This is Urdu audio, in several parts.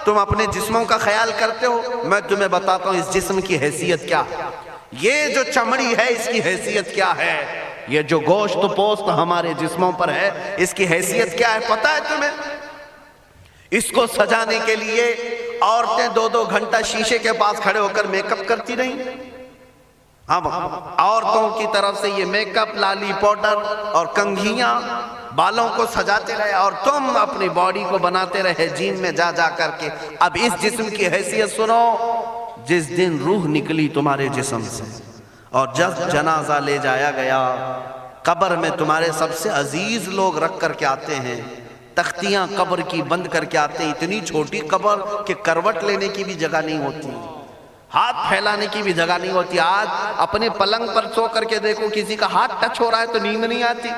تم اپنے جسموں کا خیال کرتے ہو، میں تمہیں بتاتا ہوں اس جسم کی حیثیت کیا ہے۔ یہ جو چمڑی ہے اس کی حیثیت کیا ہے، یہ جو گوشت و پوست ہمارے جسموں پر ہے اس کی حیثیت کیا ہے پتہ ہے تمہیں؟ اس کو سجانے کے لیے عورتیں 2-2 گھنٹہ شیشے کے پاس کھڑے ہو کر میک اپ کرتی رہیں۔ اب عورتوں کی طرف سے یہ میک اپ، لالی پاؤڈر اور کنگھیاں بالوں کو سجاتے رہے، اور تم اپنی باڈی کو بناتے رہے جیم میں جا جا کر کے۔ اب اس جسم کی حیثیت سنو، جس دن روح نکلی تمہارے جسم سے اور جب جنازہ لے جایا گیا، قبر میں تمہارے سب سے عزیز لوگ رکھ کر کے آتے ہیں، تختیاں قبر کی بند کر کے آتے ہیں، اتنی چھوٹی قبر کہ کروٹ لینے کی بھی جگہ نہیں ہوتی، ہاتھ پھیلانے کی بھی جگہ نہیں ہوتی۔ آج اپنے پلنگ پر سو کر کے دیکھو، کسی کا ہاتھ ٹچ ہو رہا ہے تو نیند نہیں آتی،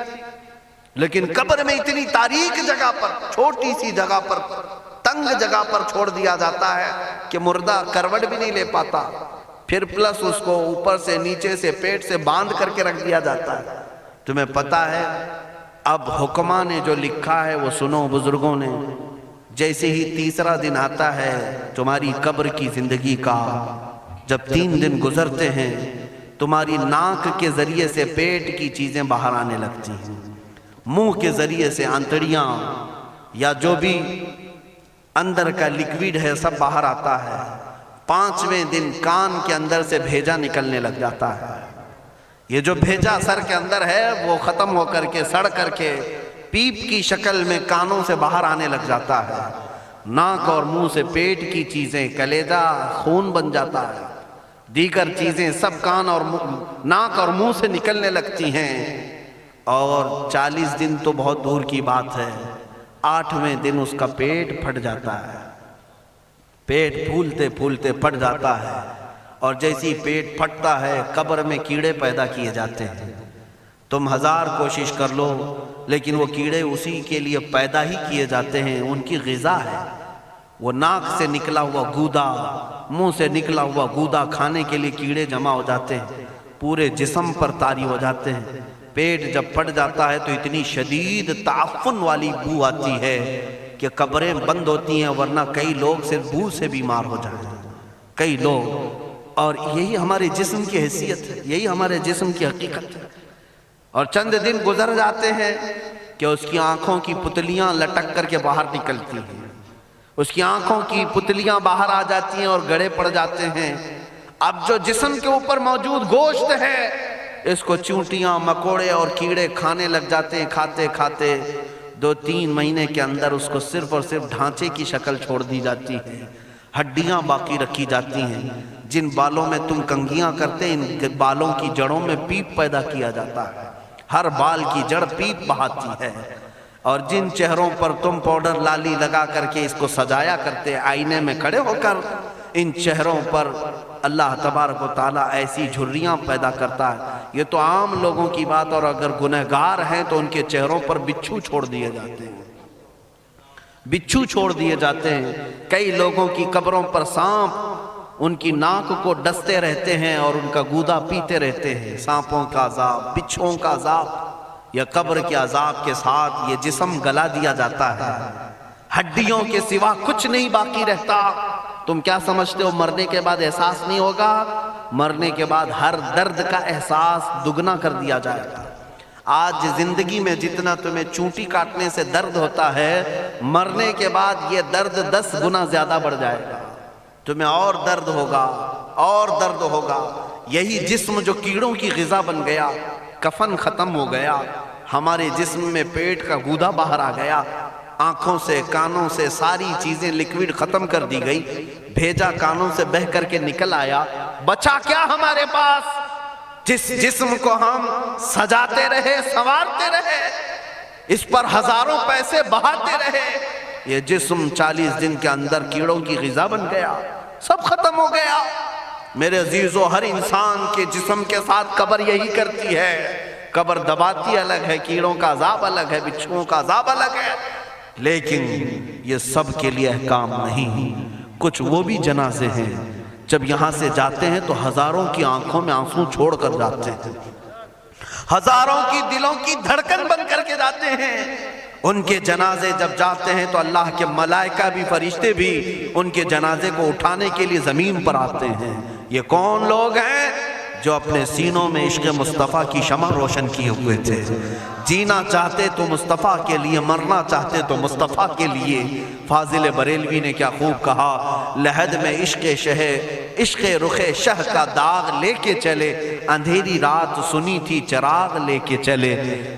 لیکن قبر میں اتنی تاریک جگہ پر، چھوٹی سی جگہ پر، تنگ جگہ پر چھوڑ دیا جاتا ہے کہ مردہ کروٹ بھی نہیں لے پاتا، پھر پلس اس کو اوپر سے نیچے سے پیٹ سے باندھ کر کے رکھ دیا جاتا ہے۔ تمہیں پتا ہے اب حکماں نے جو لکھا ہے وہ سنو بزرگوں نے، جیسے ہی تیسرا دن آتا ہے تمہاری قبر کی زندگی کا، جب 3 دن گزرتے ہیں تمہاری ناک کے ذریعے سے پیٹ کی چیزیں باہر آنے لگتی ہیں، منہ کے ذریعے سے آنتڑیاں یا جو بھی اندر کا لیکویڈ ہے سب باہر آتا ہے۔ 5ویں دن کان کے اندر سے بھیجا نکلنے لگ جاتا ہے، یہ جو بھیجا سر کے اندر ہے وہ ختم ہو کر کے سڑ کر کے پیپ کی شکل میں کانوں سے باہر آنے لگ جاتا ہے، ناک اور منہ سے پیٹ کی چیزیں، کلیجہ، خون بن جاتا ہے، دیگر چیزیں سب کان اور ناک اور منہ سے نکلنے لگتی ہیں، اور 40 دن تو بہت دور کی بات ہے، 8ویں دن اس کا پیٹ پھٹ جاتا ہے، پیٹ پھولتے پھولتے پھٹ جاتا ہے، اور جیسی پیٹ پھٹتا ہے قبر میں کیڑے پیدا کیے جاتے ہیں۔ تم 1000 کوشش کر لو لیکن وہ کیڑے اسی کے لیے پیدا ہی کیے جاتے ہیں، ان کی غذا ہے۔ وہ ناک سے نکلا ہوا گودا، منہ سے نکلا ہوا گودا کھانے کے لیے کیڑے جمع ہو جاتے ہیں، پورے جسم پر طاری ہو جاتے ہیں۔ پیٹ جب پھٹ جاتا ہے تو اتنی شدید تعفن والی بو آتی ہے کہ قبریں بند ہوتی ہیں، ورنہ کئی لوگ صرف بو سے بیمار ہو جاتے ہیں، کئی لوگ۔ اور یہی ہمارے جسم کی حیثیت ہے، یہی ہمارے جسم کی حقیقت ہے۔ اور چند دن گزر جاتے ہیں کہ اس کی آنکھوں کی پتلیاں لٹک کر کے باہر نکلتی ہیں، اس کی آنکھوں کی پتلیاں باہر آ جاتی ہیں اور گڑے پڑ جاتے ہیں۔ اب جو جسم کے اوپر موجود گوشت ہے اس کو چونٹیاں، مکوڑے اور کیڑے کھانے لگ جاتے ہیں، کھاتے کھاتے 2-3 مہینے کے اندر اس کو صرف اور صرف ڈھانچے کی شکل چھوڑ دی جاتی ہے، ہڈیاں باقی رکھی جاتی ہیں۔ جن بالوں میں تم کنگھیاں کرتے ہیں ان بالوں کی جڑوں میں پیپ پیدا کیا جاتا ہے، ہر بال کی جڑ پیپ بہاتی ہے۔ اور جن چہروں پر تم پاؤڈر لالی لگا کر کے اس کو سجایا کرتے آئینے میں کھڑے ہو کر، ان چہروں پر اللہ تبارک و تعالیٰ ایسی جھریاں پیدا کرتا ہے۔ یہ تو عام لوگوں کی بات، اور اگر گنہگار ہیں تو ان کے چہروں پر بچھو چھوڑ دیے جاتے ہیں، بچھو چھوڑ دیے جاتے ہیں۔ کئی لوگوں کی قبروں پر سانپ ان کی ناک کو ڈستے رہتے ہیں اور ان کا گودا پیتے رہتے ہیں۔ سانپوں کا عذاب، بچھوؤں کا عذاب، یا قبر کے عذاب کے ساتھ یہ جسم گلا دیا جاتا ہے، ہڈیوں کے سوا کچھ نہیں باقی رہتا۔ تم کیا سمجھتے ہو مرنے کے بعد احساس نہیں ہوگا؟ مرنے کے بعد ہر درد کا احساس دگنا کر دیا جائے گا۔ آج زندگی میں جتنا تمہیں چونٹی کاٹنے سے درد ہوتا ہے، مرنے کے بعد یہ درد 10 گنا زیادہ بڑھ جائے گا، تمہیں اور درد ہوگا، اور درد ہوگا۔ یہی جسم جو کیڑوں کی غذا بن گیا، کفن ختم ہو گیا، ہمارے جسم میں پیٹ کا گودا باہر آ گیا، آنکھوں سے کانوں سے ساری چیزیں لکوڈ ختم کر دی گئی، بھیجا کانوں سے بہہ کر کے نکل آیا، بچا کیا ہمارے پاس؟ جس جسم کو ہم سجاتے رہے، سنوارتے رہے، اس پر ہزاروں پیسے بہاتے رہے، یہ جسم 40 دن کے اندر کیڑوں کی غذا بن گیا، سب ختم ہو گیا۔ میرے عزیزو، ہر انسان کے جسم کے ساتھ قبر یہی کرتی ہے، قبر دباتی الگ ہے، کیڑوں کا عذاب الگ ہے، بچھوؤں کا عذاب الگ ہے، لیکن یہ سب کے لیے احکام نہیں۔ کچھ وہ بھی جنازے ہیں جب یہاں سے جاتے ہیں تو ہزاروں کی آنکھوں میں آنسو چھوڑ کر جاتے ہیں، ہزاروں کی دلوں کی دھڑکن بن کر کے جاتے ہیں، ان کے جنازے جب جاتے ہیں تو اللہ کے ملائکہ بھی فرشتے بھی ان کے جنازے کو اٹھانے کے لیے زمین پر آتے ہیں۔ یہ کون لوگ ہیں؟ جو اپنے سینوں میں عشق مصطفیٰ کی شمع روشن کیے ہوئے تھے، جینا چاہتے تو مصطفیٰ کے لیے، مرنا چاہتے تو مصطفیٰ کے لیے۔ فاضل بریلوی نے کیا خوب کہا، لحد میں عشق رخ شہ کا داغ لے کے چلے، اندھیری رات سنی تھی چراغ لے کے چلے۔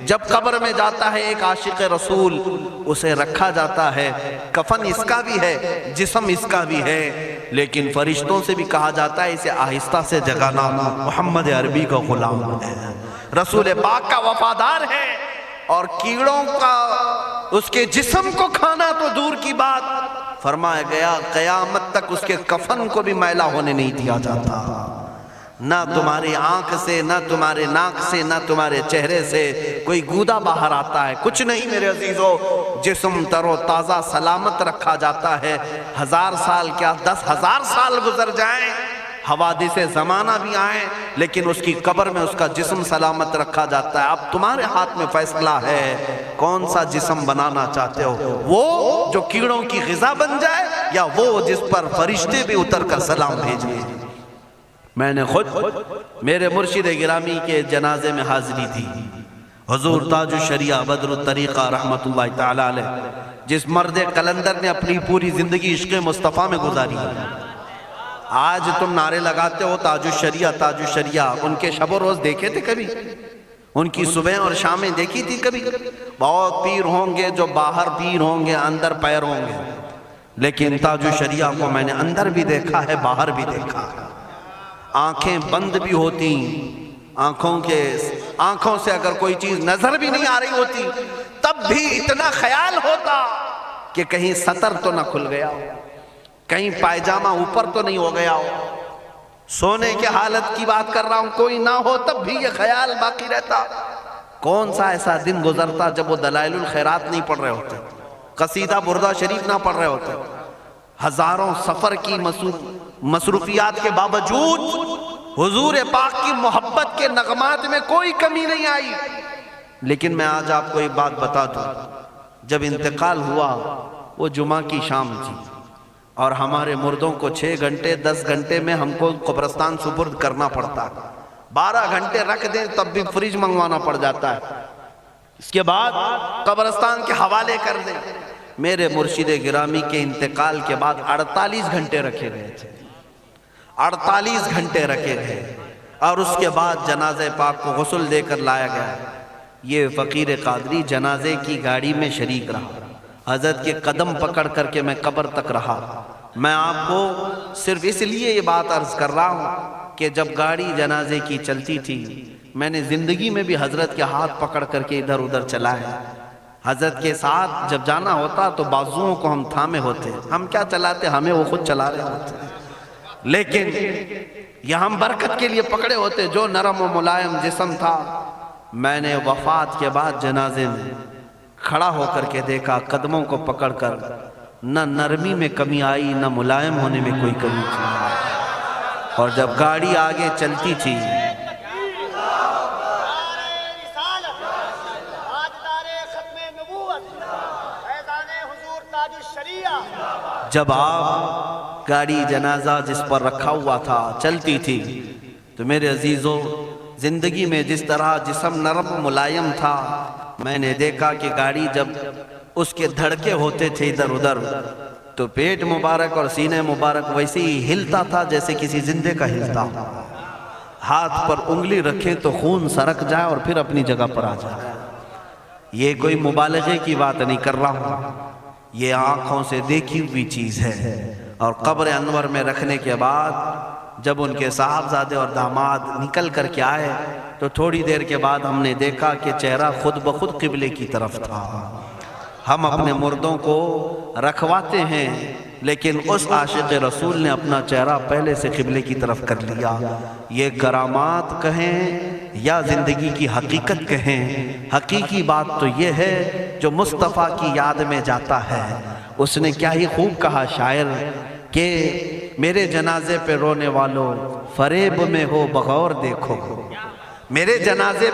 جب قبر میں جاتا ہے ایک عاشق رسول، اسے رکھا جاتا ہے، کفن اس کا بھی ہے، جسم اس کا بھی ہے، لیکن فرشتوں سے بھی کہا جاتا ہے اسے آہستہ سے جگانا، محمد عربی کا غلام ہے، رسول پاک کا وفادار ہے، اور کیڑوں کا اس کے جسم کو کھانا تو دور کی بات، فرمایا گیا قیامت تک اس کے کفن کو بھی میلا ہونے نہیں دیا جاتا۔ نہ تمہاری آنکھ سے، نہ تمہارے ناک سے، نہ تمہارے چہرے سے کوئی گودا باہر آتا ہے، کچھ نہیں میرے عزیزو، جسم تر و تازہ سلامت رکھا جاتا ہے۔ 1000 سال کیا 10,000 سال گزر جائیں، حوادث زمانہ بھی آئیں، لیکن اس کی قبر میں اس کا جسم سلامت رکھا جاتا ہے۔ اب تمہارے ہاتھ میں فیصلہ ہے کون سا جسم بنانا چاہتے ہو، وہ جو کیڑوں کی غذا بن جائے، یا وہ جس پر فرشتے بھی اتر کر سلام بھیجیں۔ میں نے خود میرے مرشد گرامی کے جنازے میں حاضری تھی، حضور تاج الشریعہ بدر الطریقہ رحمت اللہ تعالی علیہ، جس مرد قلندر نے اپنی پوری زندگی عشق مصطفیٰ میں گزاری ہے۔ آج تم نعرے لگاتے ہو تاج الشریعہ تاج الشریعہ، ان کے شب و روز دیکھے تھے کبھی؟ ان کی صبح اور شامیں دیکھی تھی کبھی؟ بہت پیر ہوں گے جو باہر پیر ہوں گے، اندر پیر ہوں گے، لیکن تاج الشریعہ کو میں نے اندر بھی دیکھا ہے، باہر بھی دیکھا ہے۔ آنکھیں بند بھی ہوتی، آنکھوں سے اگر کوئی چیز نظر بھی نہیں آ رہی ہوتی، تب بھی اتنا خیال ہوتا کہ کہیں سطر تو نہ کھل گیا ہو، کہیں پائجامہ اوپر تو نہیں ہو گیا ہو۔ سونے کے حالت کی بات کر رہا ہوں، کوئی نہ ہو تب بھی یہ خیال باقی رہتا۔ کون سا ایسا دن گزرتا جب وہ دلائل الخیرات نہیں پڑھ رہے ہوتے، قصیدہ بردہ شریف نہ پڑھ رہے ہوتے، ہزاروں سفر کی مصروفیات کے باوجود حضور پاک کی محبت کے نغمات میں کوئی کمی نہیں آئی۔ لیکن میں آج آپ کو ایک بات بتا دوں، جب انتقال ہوا وہ جمعہ کی شام تھی، اور ہمارے مردوں کو 6 گھنٹے 10 گھنٹے میں ہم کو قبرستان سپرد کرنا پڑتا ہے، 12 گھنٹے رکھ دیں تب بھی فریج منگوانا پڑ جاتا ہے، اس کے بعد قبرستان کے حوالے کر دیں۔ میرے مرشد گرامی کے انتقال کے بعد 48 گھنٹے رکھے گئے تھے، 48 گھنٹے رکھے گئے، اور اس کے بعد جنازہ پاک کو غسل دے کر لایا گیا۔ یہ فقیر قادری جنازے کی گاڑی میں شریک رہا، حضرت کے قدم پکڑ کر کے میں قبر تک رہا۔ میں آپ کو صرف اس لیے یہ بات عرض کر رہا ہوں کہ جب گاڑی جنازے کی چلتی تھی، میں نے زندگی میں بھی حضرت کے ہاتھ پکڑ کر کے ادھر ادھر چلائے۔ حضرت کے ساتھ جب جانا ہوتا تو بازوؤں کو ہم تھامے ہوتے، ہم کیا چلاتے، ہمیں وہ خود چلا رہے ہوتے، لیکن یہ ہم برکت کے لیے پکڑے ہوتے۔ جو نرم و ملائم جسم تھا، میں نے وفات کے بعد جنازے میں کھڑا ہو کر کے دیکھا، قدموں کو پکڑ کر، نہ نرمی میں کمی آئی، نہ ملائم ہونے میں کوئی کمی تھی۔ اور جب گاڑی آگے چلتی تھی، جب آپ گاڑی جنازہ جس پر رکھا ہوا تھا چلتی تھی، تو میرے عزیزو زندگی میں جس طرح جسم نرم ملائم تھا، میں نے دیکھا کہ گاڑی جب اس کے دھڑکے ہوتے تھے ادھر ادھر، تو پیٹ مبارک اور سینے مبارک ویسے ہی ہلتا تھا جیسے کسی زندے کا ہلتا ہو۔ ہاتھ پر انگلی رکھیں تو خون سرک جائے اور پھر اپنی جگہ پر آ جائے۔ یہ کوئی مبالغے کی بات نہیں کر رہا ہوں، یہ آنکھوں سے دیکھی ہوئی چیز ہے۔ اور قبر انور میں رکھنے کے بعد جب ان کے صاحبزادے اور داماد نکل کر کے آئے، تو تھوڑی دیر کے بعد ہم نے دیکھا کہ چہرہ خود بخود قبلے کی طرف تھا۔ ہم اپنے مردوں کو رکھواتے ہیں، لیکن اس عاشق رسول نے اپنا چہرہ پہلے سے قبلے کی طرف کر لیا۔ یہ کرامات کہیں یا زندگی کی حقیقت کہیں، حقیقی بات تو یہ ہے جو مصطفیٰ کی یاد میں جاتا ہے۔ اس نے کیا ہی خوب کہا شاعر کہ میرے جنازے پہ رونے والوں فریب میں ہو بغور دیکھو، میرے جنازے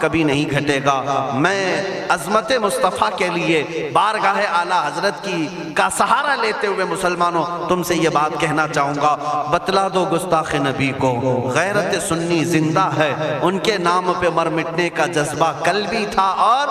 کبھی نہیں گھٹے گا۔ میں عظمت مصطفیٰ کے لیے بارگاہ اعلیٰ حضرت کی کا سہارا لیتے ہوئے مسلمانوں تم سے یہ بات کہنا چاہوں گا، بتلا دو گستاخ نبی کو غیرت سنی زندہ ہے، ان کے نام پہ مر مٹنے کا جذبہ کل بھی تھا اور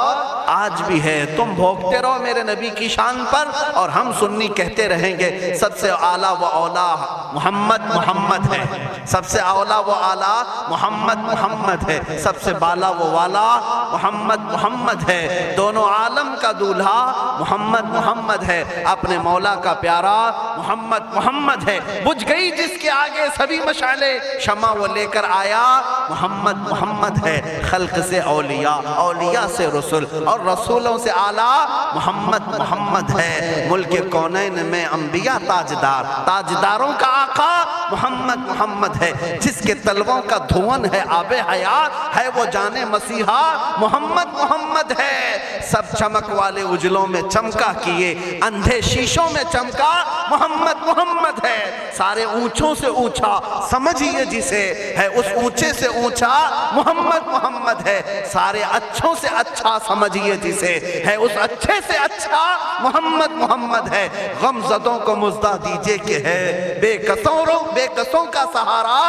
آج بھی ہے۔ تم بھوکتے رہو میرے نبی کی شان پر اور ہم سنی کہتے رہیں گے سب سے اعلیٰ و اولا محمد ہے، سب سے اولا و اعلیٰ محمد ہے، سب سے بالا و والا محمد ہے، دونوں عالم کا دولہا محمد ہے، اپنے مولا کا پیارا محمد ہے۔ بجھ گئی جس کے آگے سبھی مشعلیں، شمع وہ لے کر آیا محمد ہے۔ خلق سے اولیاء سے رسول اور رسولوں سے اعلیٰ محمد ہے۔ ملک کونین میں انبیاء تاجداروں کا آقا محمد ہے، جس کے تلووں کا دھون ہے آب حیات ہے، وہ جانے مسیحا محمد ہے۔ سب چمک والے اجلوں میں چمکا کیے، اندھے شیشوں میں چمکا محمد ہے۔ سارے اونچوں سے اونچا سمجھیے جسے ہے، اس اونچے سے اونچا محمد ہے۔ سارے اچھوں سے اچھا سمجھیے جسے ہے، اس اچھے سے اچھا محمد ہے۔ غم زدوں کو مزدہ دیجئے کہ ہے، بے قصوں کا سہارا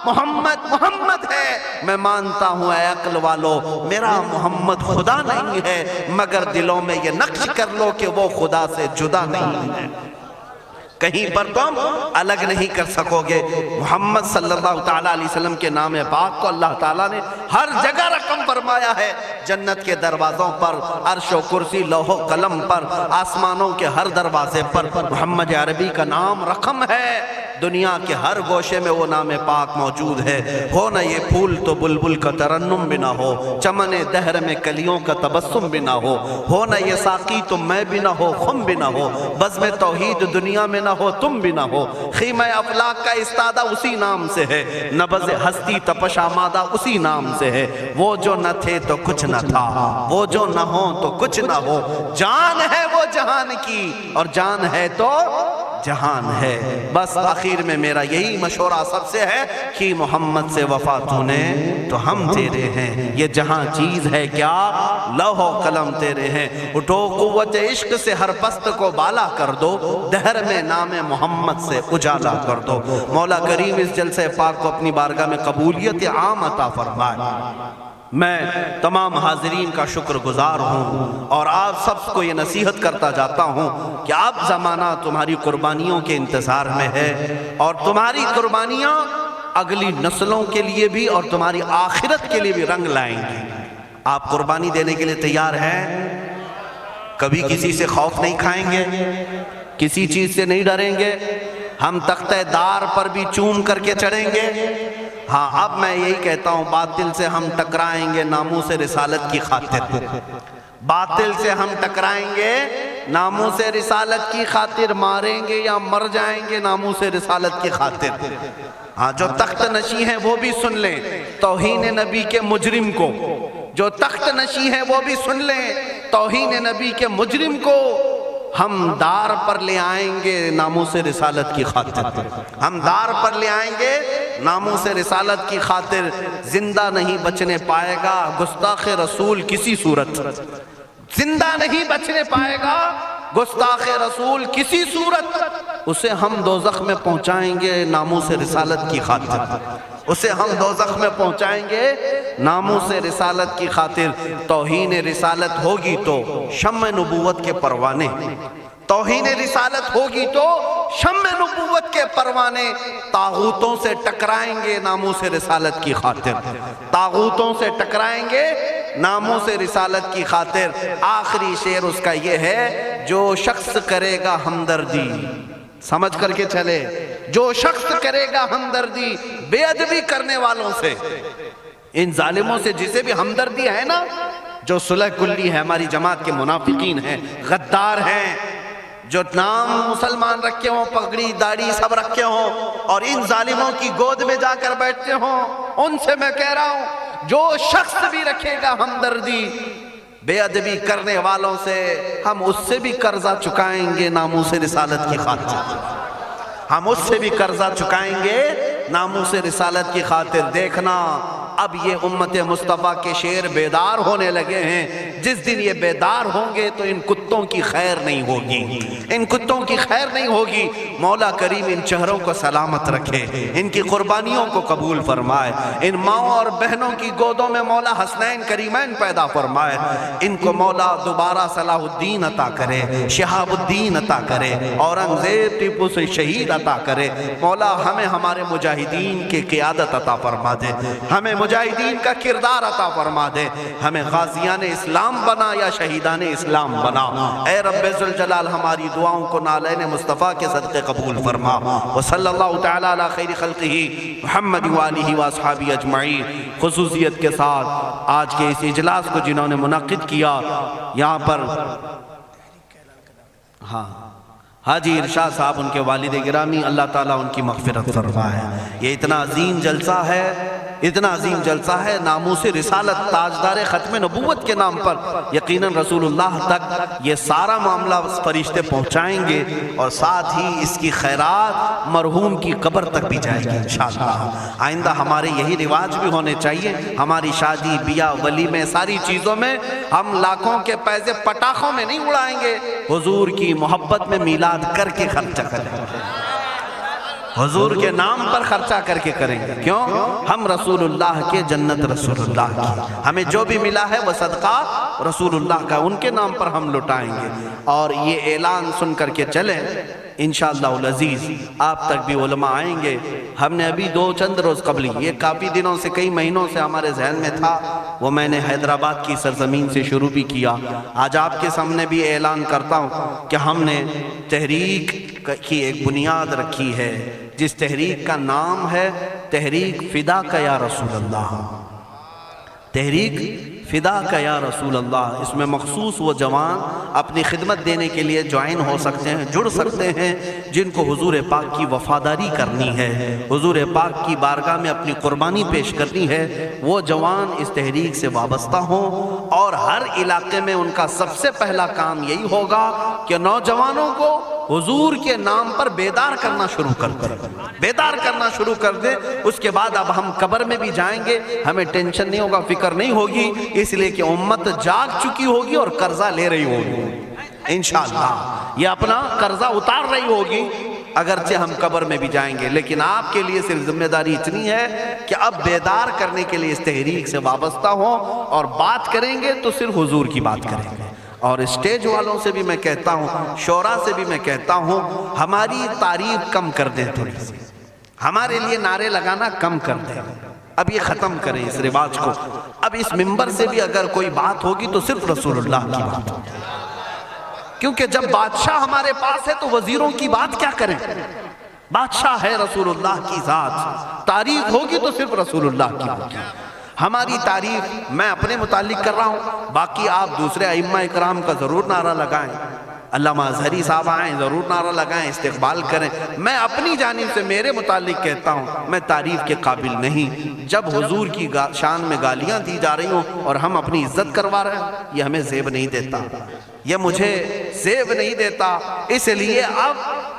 محمد ہے۔ میں مانتا ہوں اے عقل والو میرا محمد خدا نہیں ہے، مگر دلوں میں یہ نقش کر لو کہ وہ خدا سے جدا نہیں ہے، کہیں پر تم الگ نہیں کر سکو گے۔ محمد صلی اللہ تعالیٰ علیہ وسلم کے نام پاک کو اللہ تعالیٰ نے ہر جگہ رقم فرمایا ہے، جنت کے دروازوں پر، عرش و کرسی لوح و قلم پر، آسمانوں کے ہر دروازے پر محمد عربی کا نام رقم ہے۔ دنیا کے ہر گوشے میں وہ نام پاک موجود ہے۔ ہو نہ یہ پھول تو بلبل کا ترنم بھی نہ ہو، چمن دہر میں کلیوں کا تبسم بھی نہ ہو نہ یہ ساقی تو میں بھی نہ ہو، خم بھی نہ ہو، بزم توحید دنیا میں نہ ہو، تم بھی نہ ہو، خیمہ افلاک کا استادہ اسی نام سے ہے، نبض ہستی تپش آمادہ اسی نام سے ہے۔ وہ جو نہ تھے تو کچھ نہ تھا، وہ جو نہ ہو تو کچھ نہ ہو، جان ہے وہ جہان کی اور جان ہے تو جہان ہے۔ بس آخر میں میرا یہی مشورہ سب سے ہے کہ محمد سے وفا تو نے تو ہم تیرے ہیں، یہ جہاں چیز ہے کیا لوح و قلم تیرے ہیں۔ اٹھو قوت عشق سے ہر پست کو بالا کر دو، دہر میں نام محمد سے اجالا کر دو۔ مولا کریم اس جلسہ پاک کو اپنی بارگاہ میں قبولیت عام عطا فرمائے۔ میں تمام حاضرین کا شکر گزار ہوں اور آپ سب کو یہ نصیحت کرتا جاتا ہوں کہ اب زمانہ تمہاری قربانیوں کے انتظار میں ہے، اور تمہاری قربانیاں اگلی نسلوں کے لیے بھی اور تمہاری آخرت کے لیے بھی رنگ لائیں گی۔ آپ قربانی دینے کے لیے تیار ہیں؟ کبھی کسی سے خوف نہیں کھائیں گے، کسی چیز سے نہیں ڈریں گے، ہم تختہ دار پر بھی چوم کر کے چڑھیں گے۔ ہاں اب میں یہی کہتا ہوں، باطل سے ہم ٹکرائیں گے ناموس رسالت کی خاطر، باطل سے ہم ٹکرائیں گے ناموس رسالت کی خاطر، ماریں گے یا مر جائیں گے ناموس رسالت کی خاطر۔ ہاں جو تخت نشی ہیں وہ بھی سن لیں توہین نبی کے مجرم کو، جو تخت نشی ہیں وہ بھی سن لیں توہین نبی کے مجرم کو ہم دار پر لے آئیں گے ناموس رسالت کی خاطر، ہم دار پر لے آئیں گے ناموس رسالت کی خاطر۔ زندہ نہیں بچنے پائے گا گستاخ رسول کسی صورت، زندہ نہیں بچنے پائے گا گستاخ رسول کسی صورت، اسے ہم دوزخ میں پہنچائیں گے ناموس رسالت کی خاطر، اسے ہم دوزخ میں پہنچائیں گے ناموس رسالت کی خاطر۔ توہین رسالت ہوگی تو شمع نبوت کے پروانے، توہین رسالت ہوگی تو شمع نبوت کے پروانے طاغوتوں سے ٹکرائیں گے ناموس رسالت کی خاطر، طاغوتوں سے ٹکرائیں گے ناموس رسالت کی خاطر۔ آخری شعر اس کا یہ ہے، جو شخص کرے گا ہمدردی، سمجھ کر کے چلے، جو شخص کرے گا ہمدردی بے ادبی کرنے والوں سے، ان ظالموں سے جسے بھی ہمدردی ہے نا، جو صلح کلی ہے، ہماری جماعت کے منافقین ہیں، غدار ہیں، جو نام مسلمان رکھے ہوں، پگڑی داڑھی سب رکھے ہوں اور ان ظالموں کی گود میں جا کر بیٹھتے ہوں، ان سے میں کہہ رہا ہوں جو شخص بھی رکھے گا ہمدردی بے ادبی کرنے والوں سے، ہم اس سے بھی قرضہ چکائیں گے ناموس رسالت کی خاطر، ہم اس سے بھی قرضہ چکائیں گے ناموس رسالت کی خاطر۔ دیکھنا اب یہ امت مصطفیٰ کے شیر بیدار ہونے لگے ہیں. جس دن یہ بیدار ہوں گے تو ان کتوں کی خیر نہیں ہوگی, ان کتوں کی خیر نہیں ہوگی. مولا کریم ان چہروں کو سلامت رکھے, ان کی قربانیوں کو قبول فرمائے, ان ماؤں اور بہنوں کی گودوں میں مولا حسنین کریمین پیدا فرمائے. ان کو مولا دوبارہ صلاح الدین عطا کرے, شہاب الدین عطا کرے, اورنگزیب ٹیپو سے شہید عطا کرے. مولا ہمیں ہمارے مجاہدین کی قیادت عطا فرما دے, ہمیں مجاہدین کا کردار عطا فرما دے, ہمیں غازیان اسلام بنا یا شہیدان اسلام بنا. اے رب ذوالجلال ہماری دعاؤں کو نالین مصطفیٰ کے صدقے قبول فرما. وصلی اللہ تعالی علی خیر خلقہ محمد وآلہ واصحابہ اجمعین. خصوصیت کے ساتھ آج کے اس اجلاس کو جنہوں نے منعقد کیا, یہاں پر حاجی ارشاد صاحب, ان کے والد گرامی, اللہ تعالیٰ ان کی مغفرت فرمائے. یہ اتنا عظیم جلسہ ہے, اتنا عظیم جلسہ ہے, ناموس رسالت تاجدار ختم نبوت کے نام پر یقیناً رسول اللہ تک یہ سارا معاملہ فرشتے پہنچائیں گے, اور ساتھ ہی اس کی خیرات مرحوم کی قبر تک بھی جائے گی انشاءاللہ. آئندہ ہمارے یہی رواج بھی ہونے چاہیے. ہماری شادی بیاہ ولیمے ساری چیزوں میں ہم لاکھوں کے پیسے پٹاخوں میں نہیں اڑائیں گے, حضور کی محبت میں میلاد کر کے خرچہ کریں گے, حضور کے نام پر خرچہ کر کے کریں گے. کیوں؟ ہم رسول اللہ کے, جنت رسول اللہ کی, ہمیں جو بھی ملا ہے وہ صدقہ رسول اللہ کا, ان کے نام پر ہم لٹائیں گے. اور یہ اعلان سن کر کے چلیں انشاءاللہ العزیز, آپ تک بھی علماء آئیں گے. ہم نے ابھی چند روز قبل, یہ کافی دنوں سے, کئی مہینوں سے ہمارے ذہن میں تھا, وہ میں نے حیدرآباد کی سرزمین سے شروع بھی کیا. آج آپ کے سامنے بھی اعلان کرتا ہوں کہ ہم نے تحریک کی ایک بنیاد رکھی ہے, جس تحریک کا نام ہے تحریک فدا کا یا رسول اللہ. تحریک فدا کا یا رسول اللہ. اس میں مخصوص وہ جوان اپنی خدمت دینے کے لیے جوائن ہو سکتے ہیں, جڑ سکتے ہیں, جن کو حضور پاک کی وفاداری کرنی ہے, حضور پاک کی بارگاہ میں اپنی قربانی پیش کرنی ہے. وہ جوان اس تحریک سے وابستہ ہوں, اور ہر علاقے میں ان کا سب سے پہلا کام یہی ہوگا کہ نوجوانوں کو حضور کے نام پر بیدار کرنا شروع کر دیں, بیدار کرنا شروع کر دیں. اس کے بعد اب ہم قبر میں بھی جائیں گے, ہمیں ٹینشن نہیں ہوگا, فکر نہیں ہوگی, اس لیے کہ امت جاگ چکی ہوگی اور قرضہ لے رہی ہوگی. انشاءاللہ یہ اپنا قرضہ اتار رہی ہوگی, اگرچہ ہم قبر میں بھی جائیں گے. لیکن آپ کے لیے صرف ذمہ داری اتنی ہے کہ اب بیدار کرنے کے لیے اس تحریک سے وابستہ ہوں, اور بات کریں گے تو صرف حضور کی بات کریں گے. اور اسٹیج والوں سے بھی میں کہتا ہوں, شورا سے بھی میں کہتا ہوں, ہماری تعریف کم کر دیں, تھوڑی سی ہمارے لیے نعرے لگانا کم کر دیں. اب یہ ختم کریں اس رواج کو. اب اس منبر سے بھی اگر کوئی بات ہوگی تو صرف رسول اللہ کی بات ہوگی, کیونکہ جب بادشاہ ہمارے پاس ہے تو وزیروں کی بات کیا کریں. بادشاہ ہے رسول اللہ کی ذات, تعریف ہوگی تو صرف رسول اللہ کی ہوگی. ہماری تعریف میں اپنے متعلق کر رہا ہوں, باقی آپ دوسرے ائمہ اکرام کا ضرور نعرہ لگائیں, علامہ اظہری صاحب آئیں ضرور نعرہ لگائیں, استقبال کریں. میں اپنی جانب سے میرے متعلق کہتا ہوں, میں تعریف کے قابل نہیں. جب حضور کی شان میں گالیاں دی جا رہی ہوں اور ہم اپنی عزت کروا رہے ہیں, یہ ہمیں زیب نہیں دیتا, یہ مجھے زیب نہیں دیتا. اس لیے اب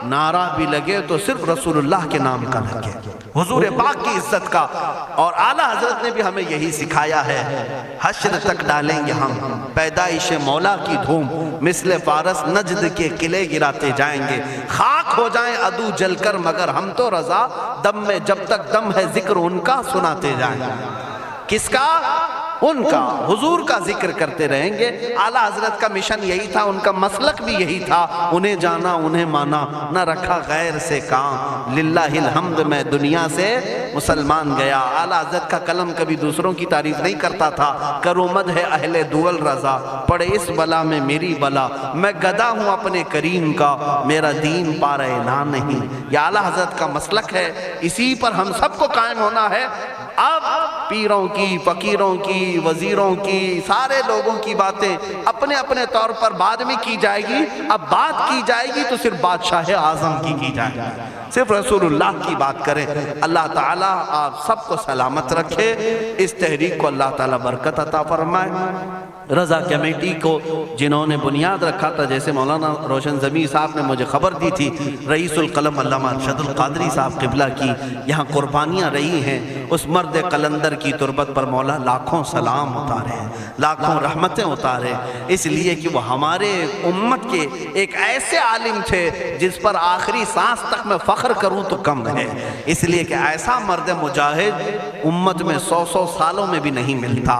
نعرہ بھی لگے تو صرف رسول اللہ کے نام کا لگے, حضور پاک کی عزت کا. اور اعلیٰ حضرت نے بھی ہمیں یہی سکھایا ہے, حشر تک ڈالیں گے ہم پیدائش مولا کی دھوم, مثل فارس نجد کے قلعے گراتے جائیں گے, خاک ہو جائیں عدو جل کر مگر ہم تو رضا, دم میں جب تک دم ہے ذکر ان کا سناتے جائیں گے. کس کا؟ ان کا, حضور کا ذکر کرتے رہیں گے. اعلیٰ حضرت کا مشن یہی تھا, ان کا مسلک بھی یہی تھا, انہیں جانا انہیں مانا, نہ رکھا غیر سے کام, للہ الحمد میں دنیا سے مسلمان گیا. اعلیٰ حضرت کا قلم کبھی دوسروں کی تعریف نہیں کرتا تھا, کرومد ہے اہل دول رضا, پڑے اس بلا میں میری بلا, میں گدا ہوں اپنے کریم کا, میرا دین پارہ نہ نہیں. یہ اعلیٰ حضرت کا مسلک ہے, اسی پر ہم سب کو قائم ہونا ہے. اب پیروں کی, فقیروں کی, وزیروں کی, سارے لوگوں کی باتیں اپنے اپنے طور پر بعد میں کی جائے گی. اب بات کی جائے گی تو صرف بادشاہ اعظم کی جائے گی, صرف رسول اللہ کی بات کریں. اللہ تعالیٰ آپ سب کو سلامت رکھے, اس تحریک کو اللہ تعالیٰ برکت عطا فرمائے. رضا کمیٹی کو جنہوں نے بنیاد رکھا تھا، جیسے مولانا روشن زمیں صاحب نے مجھے خبر دی تھی، رئیس القلم علامہ ارشد القادری صاحب قبلہ کی یہاں قربانیاں رہی ہیں، اس مرد قلندر کی تربت پر مولا لاکھوں سلام اتارے، لاکھوں رحمتیں اتارے، اس لیے کہ وہ ہمارے امت کے ایک ایسے عالم تھے جس پر آخری سانس تک میں فخر کروں تو کم ہے، اس لیے کہ ایسا مرد مجاہد امت میں 100 سالوں میں بھی نہیں ملتا۔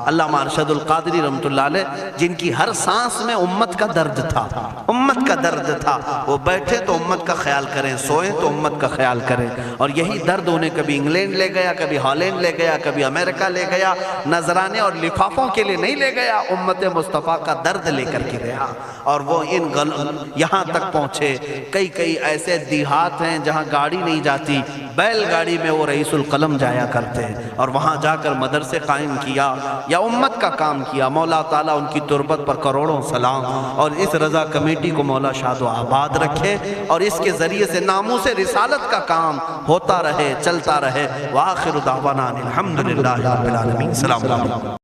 علامہ ارشد القادری رحمۃ اللہ علیہ، جن کی ہر سانس میں امت کا درد تھا، امت کا درد تھا، وہ بیٹھے تو امت کا خیال کریں، سوئیں تو امت کا خیال کریں، اور یہی درد انہیں کبھی انگلینڈ لے گیا، کبھی ہالینڈ لے گیا، کبھی امریکہ لے گیا، نذرانے اور لفافوں کے لیے نہیں لے گیا، امت مصطفیٰ کا درد لے کر کے گیا، اور وہ یہاں تک پہنچے۔ کئی ایسے دیہات ہیں جہاں گاڑی نہیں جاتی، بیل گاڑی میں وہ رئیس القلم جایا کرتے، اور وہاں جا کر مدرسے قائم کیا یا امت کا کام کیا۔ مولا تعالیٰ ان کی تربت پر کروڑوں سلام، اور اس رضا کمیٹی کو مولا شاد و آباد رکھے، اور اس کے ذریعے سے ناموس رسالت کا کام ہوتا رہے، چلتا رہے۔ وآخر دعوانا الحمدللہ رب العالمین۔ السلام علیکم۔